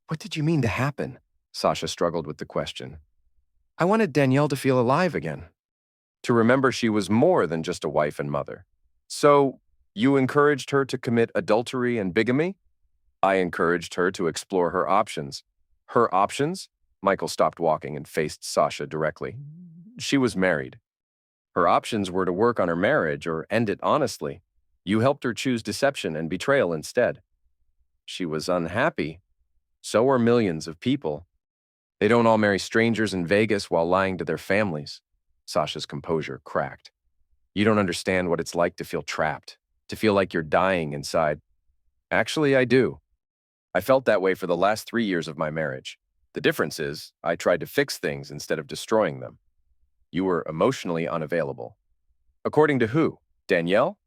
"What did you mean to happen?" Sasha struggled with the question. "I wanted Danielle to feel alive again. To remember she was more than just a wife and mother." "So, you encouraged her to commit adultery and bigamy?" "I encouraged her to explore her options." "Her options?" Michael stopped walking and faced Sasha directly. "She was married. Her options were to work on her marriage or end it honestly. You helped her choose deception and betrayal instead. She was unhappy. So are millions of people. They don't all marry strangers in Vegas while lying to their families." Sasha's composure cracked. "You don't understand what it's like to feel trapped, to feel like you're dying inside." "Actually, I do. I felt that way for the last 3 years of my marriage. The difference is, I tried to fix things instead of destroying them. You were emotionally unavailable." "According to who? Danielle?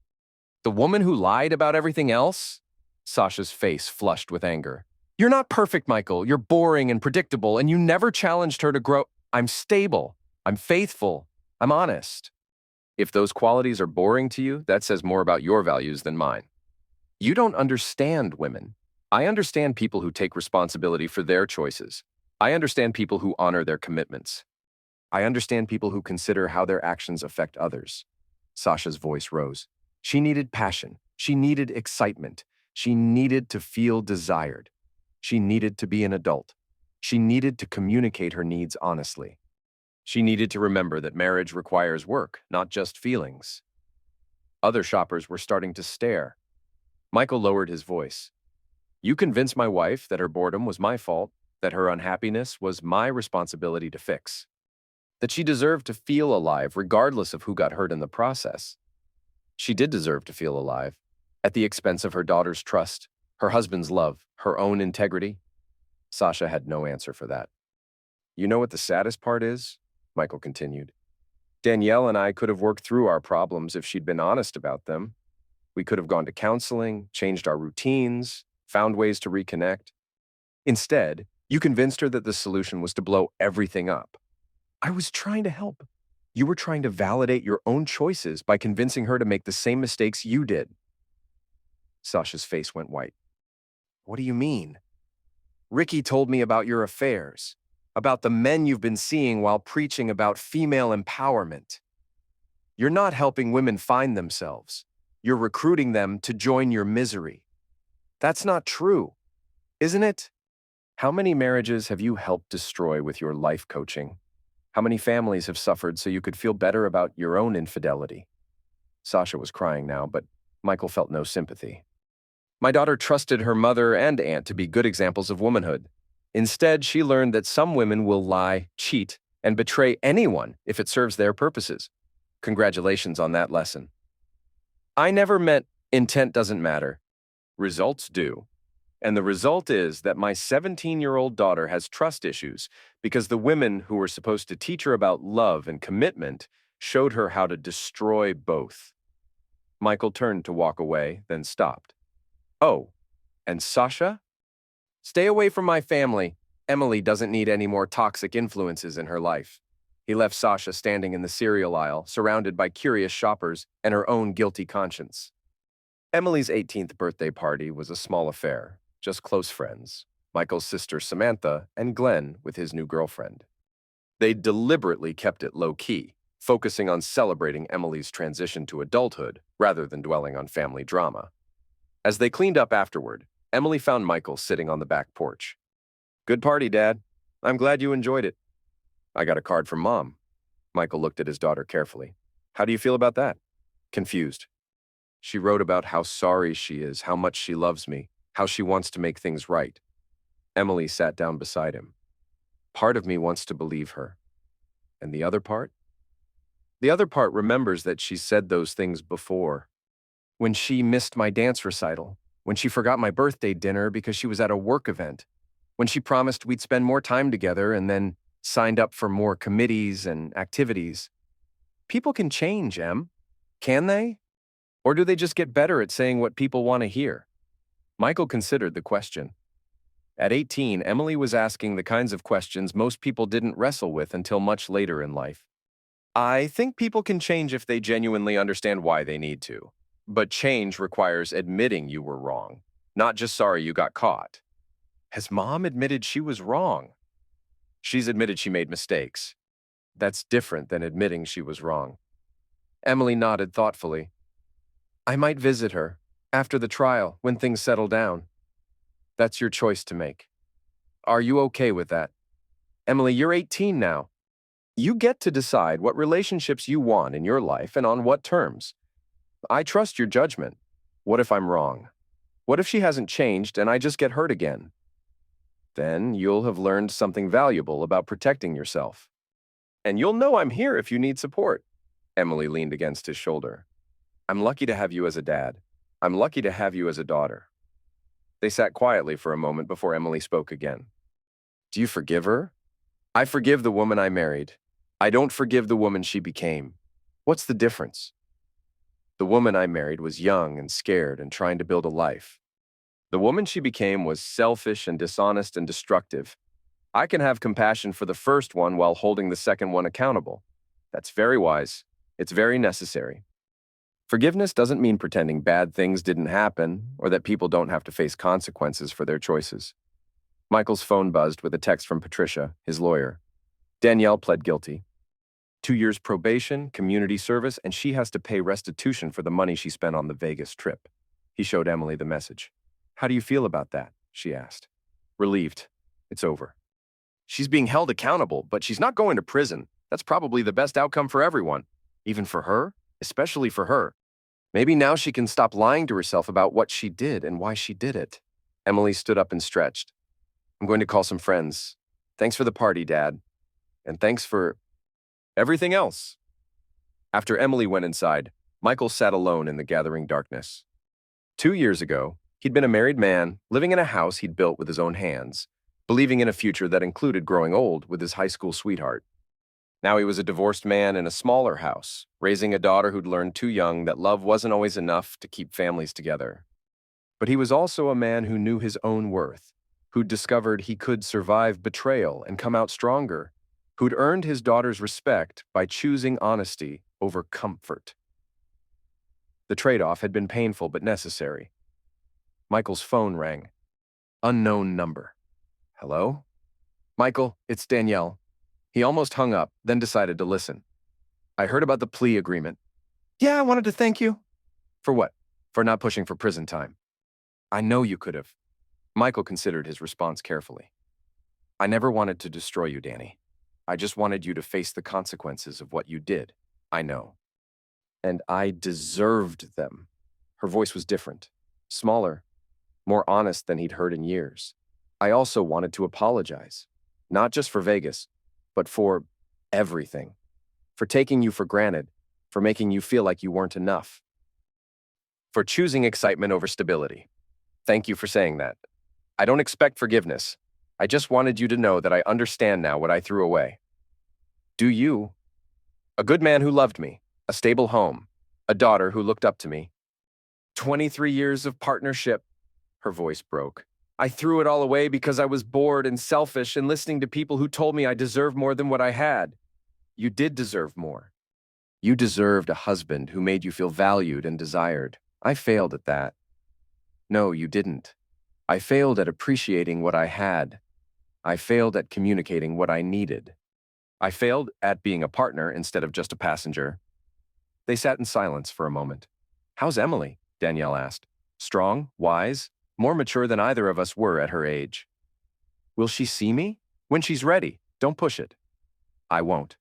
The woman who lied about everything else?" Sasha's face flushed with anger. "You're not perfect, Michael. You're boring and predictable, and you never challenged her to grow." "I'm stable. I'm faithful. I'm honest." "If those qualities are boring to you, that says more about your values than mine." "You don't understand women. I understand people who take responsibility for their choices. I understand people who honor their commitments. I understand people who consider how their actions affect others." Sasha's voice rose. She needed passion. She needed excitement. She needed to feel desired. She needed to be an adult. She needed to communicate her needs honestly. She needed to remember that marriage requires work, not just feelings. Other shoppers were starting to stare. Michael lowered his voice. "You convinced my wife that her boredom was my fault, that her unhappiness was my responsibility to fix. that she deserved to feel alive regardless of who got hurt in the process. She did deserve to feel alive, at the expense of her daughter's trust, her husband's love, her own integrity. Sasha had no answer for that. You know what the saddest part is? Michael continued. Danielle and I could have worked through our problems if she'd been honest about them. We could have gone to counseling, changed our routines, found ways to reconnect. Instead, you convinced her that the solution was to blow everything up. I was trying to help. You were trying to validate your own choices by convincing her to make the same mistakes you did. Sasha's face went white. What do you mean? Ricky told me about your affairs, about the men you've been seeing while preaching about female empowerment. You're not helping women find themselves. You're recruiting them to join your misery. That's not true, isn't it? How many marriages have you helped destroy with your life coaching? How many families have suffered so you could feel better about your own infidelity? Sasha was crying now, but Michael felt no sympathy. My daughter trusted her mother and aunt to be good examples of womanhood. Instead, she learned that some women will lie, cheat, and betray anyone if it serves their purposes. Congratulations on that lesson. I never meant intent doesn't matter. Results do. And the result is that my 17-year-old daughter has trust issues because the women who were supposed to teach her about love and commitment showed her how to destroy both. Michael turned to walk away, then stopped. Oh, and Sasha? Stay away from my family. Emily doesn't need any more toxic influences in her life. He left Sasha standing in the cereal aisle, surrounded by curious shoppers and her own guilty conscience. Emily's 18th birthday party was a small affair, just close friends, Michael's sister Samantha and Glenn with his new girlfriend. They deliberately kept it low-key, focusing on celebrating Emily's transition to adulthood rather than dwelling on family drama. As they cleaned up afterward, Emily found Michael sitting on the back porch. Good party, Dad. I'm glad you enjoyed it. I got a card from Mom. Michael looked at his daughter carefully. How do you feel about that? Confused. She wrote about how sorry she is, how much she loves me, how she wants to make things right. Emily sat down beside him. Part of me wants to believe her. And the other part? The other part remembers that she said those things before. When she missed my dance recital, when she forgot my birthday dinner because she was at a work event, when she promised we'd spend more time together and then signed up for more committees and activities. People can change, Em. Can they? Or do they just get better at saying what people want to hear? Michael considered the question. At 18, Emily was asking the kinds of questions most people didn't wrestle with until much later in life. I think people can change if they genuinely understand why they need to. But change requires admitting you were wrong, not just sorry you got caught. Has Mom admitted she was wrong? She's admitted she made mistakes. That's different than admitting she was wrong. Emily nodded thoughtfully. I might visit her, after the trial, when things settle down. That's your choice to make. Are you okay with that? Emily, you're 18 now. You get to decide what relationships you want in your life and on what terms. I trust your judgment. What if I'm wrong? What if she hasn't changed and I just get hurt again? Then you'll have learned something valuable about protecting yourself. And you'll know I'm here if you need support. Emily leaned against his shoulder. I'm lucky to have you as a dad. I'm lucky to have you as a daughter. They sat quietly for a moment before Emily spoke again. Do you forgive her? I forgive the woman I married. I don't forgive the woman she became. What's the difference? The woman I married was young and scared and trying to build a life. The woman she became was selfish and dishonest and destructive. I can have compassion for the first one while holding the second one accountable. That's very wise. It's very necessary. Forgiveness doesn't mean pretending bad things didn't happen or that people don't have to face consequences for their choices. Michael's phone buzzed with a text from Patricia, his lawyer. Danielle pled guilty. 2 years probation, community service, and she has to pay restitution for the money she spent on the Vegas trip. He showed Emily the message. How do you feel about that? She asked. Relieved. It's over. She's being held accountable, but she's not going to prison. That's probably the best outcome for everyone. Even for her, especially for her. Maybe now she can stop lying to herself about what she did and why she did it. Emily stood up and stretched. I'm going to call some friends. Thanks for the party, Dad. And thanks for... Everything else. After Emily went inside, Michael sat alone in the gathering darkness. 2 years ago, he'd been a married man, living in a house he'd built with his own hands, believing in a future that included growing old with his high school sweetheart. Now he was a divorced man in a smaller house, raising a daughter who'd learned too young that love wasn't always enough to keep families together. But he was also a man who knew his own worth, who'd discovered he could survive betrayal and come out stronger, who'd earned his daughter's respect by choosing honesty over comfort. The trade-off had been painful but necessary. Michael's phone rang. Unknown number. Hello? Michael, it's Danielle. He almost hung up, then decided to listen. I heard about the plea agreement. Yeah, I wanted to thank you. For what? For not pushing for prison time. I know you could have. Michael considered his response carefully. I never wanted to destroy you, Danny. I just wanted you to face the consequences of what you did. I know. And I deserved them. Her voice was different, smaller, more honest than he'd heard in years. I also wanted to apologize, not just for Vegas, but for everything. For taking you for granted, for making you feel like you weren't enough. For choosing excitement over stability. Thank you for saying that. I don't expect forgiveness. I just wanted you to know that I understand now what I threw away. Do you? A good man who loved me, a stable home, a daughter who looked up to me. 23 years of partnership. Her voice broke. I threw it all away because I was bored and selfish and listening to people who told me I deserved more than what I had. You did deserve more. You deserved a husband who made you feel valued and desired. I failed at that. No, you didn't. I failed at appreciating what I had. I failed at communicating what I needed. I failed at being a partner instead of just a passenger. They sat in silence for a moment. How's Emily? Danielle asked. Strong, wise, more mature than either of us were at her age. Will she see me? When she's ready. Don't push it. I won't.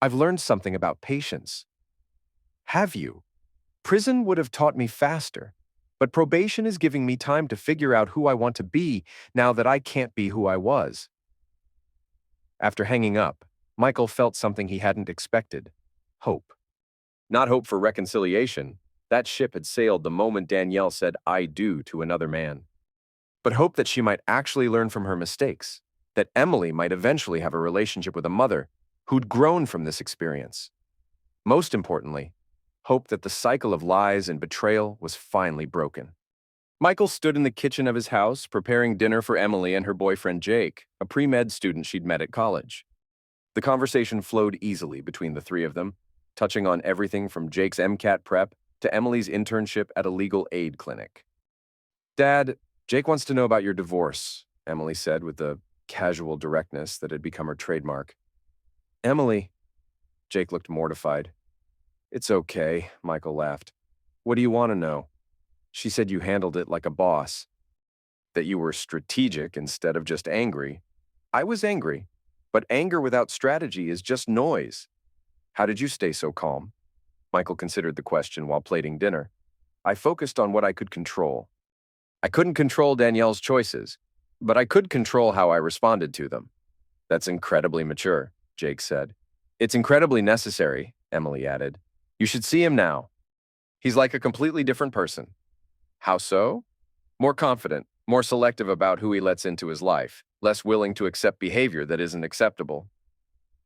I've learned something about patience. Have you? Prison would have taught me faster, but probation is giving me time to figure out who I want to be now that I can't be who I was. After hanging up, Michael felt something he hadn't expected. Hope. Not hope for reconciliation. That ship had sailed the moment Danielle said "I do" to another man. But hope that she might actually learn from her mistakes, that Emily might eventually have a relationship with a mother who'd grown from this experience. Most importantly, hope that the cycle of lies and betrayal was finally broken. Michael stood in the kitchen of his house preparing dinner for Emily and her boyfriend Jake, a pre-med student she'd met at college. The conversation flowed easily between the three of them, touching on everything from Jake's MCAT prep to Emily's internship at a legal aid clinic. Dad, Jake wants to know about your divorce, Emily said with the casual directness that had become her trademark. Emily, Jake looked mortified. It's okay, Michael laughed. What do you want to know? She said you handled it like a boss, that you were strategic instead of just angry. I was angry, but anger without strategy is just noise. How did you stay so calm? Michael considered the question while plating dinner. I focused on what I could control. I couldn't control Danielle's choices, but I could control how I responded to them. That's incredibly mature, Jake said. It's incredibly necessary, Emily added. You should see him now. He's like a completely different person. How so? More confident, more selective about who he lets into his life, less willing to accept behavior that isn't acceptable.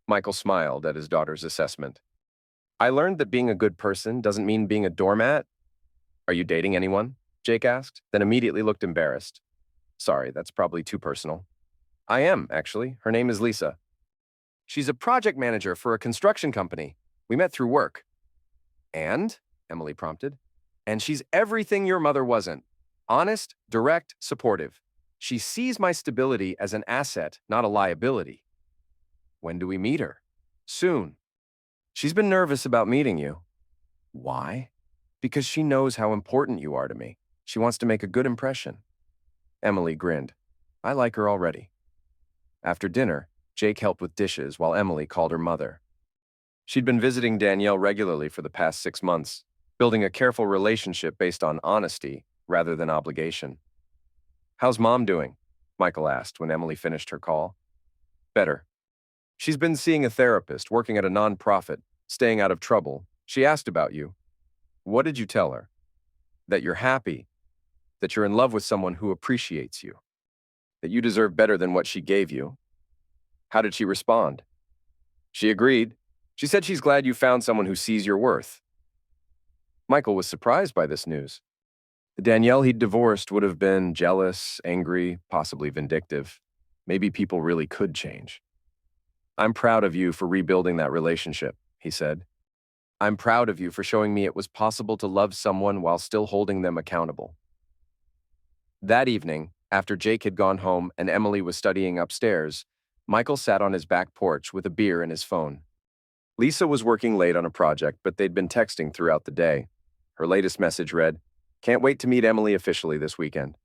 Michael smiled at his daughter's assessment. I learned that being a good person doesn't mean being a doormat. Are you dating anyone? Jake asked, then immediately looked embarrassed. Sorry, that's probably too personal. I am, actually. Her name is Lisa. She's a project manager for a construction company. We met through work. And? Emily prompted. And she's everything your mother wasn't. Honest, direct, supportive. She sees my stability as an asset, not a liability. When do we meet her? Soon. She's been nervous about meeting you. Why? Because she knows how important you are to me. She wants to make a good impression. Emily grinned. I like her already. After dinner, Jake helped with dishes while Emily called her mother. She'd been visiting Danielle regularly for the past 6 months, building a careful relationship based on honesty rather than obligation. How's Mom doing? Michael asked when Emily finished her call. Better. She's been seeing a therapist, working at a nonprofit, staying out of trouble. She asked about you. What did you tell her? That you're happy, that you're in love with someone who appreciates you, that you deserve better than what she gave you. How did she respond? She agreed. She said she's glad you found someone who sees your worth. Michael was surprised by this news. The Danielle he'd divorced would have been jealous, angry, possibly vindictive. Maybe people really could change. I'm proud of you for rebuilding that relationship, he said. I'm proud of you for showing me it was possible to love someone while still holding them accountable. That evening, after Jake had gone home and Emily was studying upstairs, Michael sat on his back porch with a beer and his phone. Lisa was working late on a project, but they'd been texting throughout the day. Her latest message read, "Can't wait to meet Emily officially this weekend."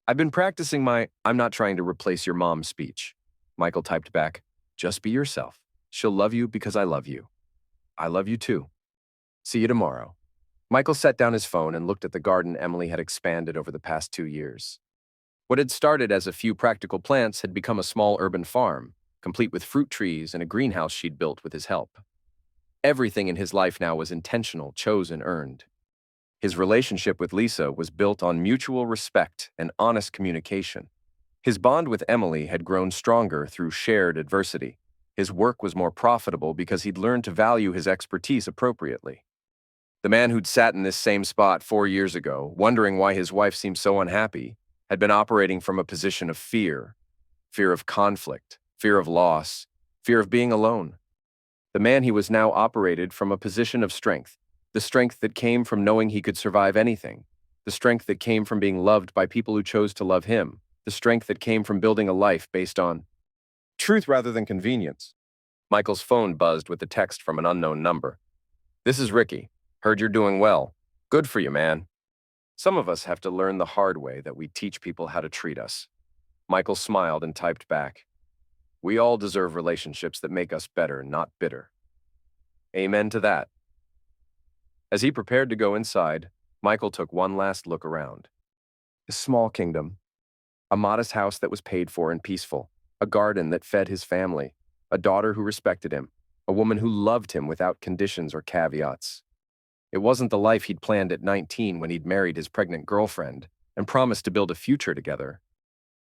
I've been practicing my "I'm not trying to replace your mom" speech. Michael typed back, "Just be yourself. She'll love you because I love you. I love you too. See you tomorrow." Michael set down his phone and looked at the garden Emily had expanded over the past 2 years. What had started as a few practical plants had become a small urban farm, complete with fruit trees and a greenhouse she'd built with his help. Everything in his life now was intentional, chosen, earned. His relationship with Lisa was built on mutual respect and honest communication. His bond with Emily had grown stronger through shared adversity. His work was more profitable because he'd learned to value his expertise appropriately. The man who'd sat in this same spot 4 years ago, wondering why his wife seemed so unhappy, had been operating from a position of fear of conflict, fear of loss, fear of being alone. The man he was now operated from a position of strength, the strength that came from knowing he could survive anything, the strength that came from being loved by people who chose to love him, the strength that came from building a life based on truth rather than convenience. Michael's phone buzzed with a text from an unknown number. "This is Ricky. Heard you're doing well. Good for you, man." Some of us have to learn the hard way that we teach people how to treat us. Michael smiled and typed back, "We all deserve relationships that make us better, not bitter." Amen to that. As he prepared to go inside, Michael took one last look around. A small kingdom, a modest house that was paid for and peaceful, a garden that fed his family, a daughter who respected him, a woman who loved him without conditions or caveats. It wasn't the life he'd planned at 19 when he'd married his pregnant girlfriend and promised to build a future together.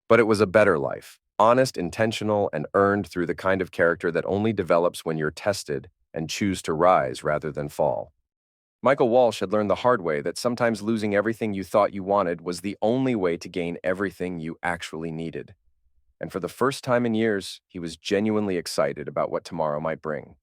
But it was a better life, honest, intentional, and earned through the kind of character that only develops when you're tested and choose to rise rather than fall. Michael Walsh had learned the hard way that sometimes losing everything you thought you wanted was the only way to gain everything you actually needed. And for the first time in years, he was genuinely excited about what tomorrow might bring.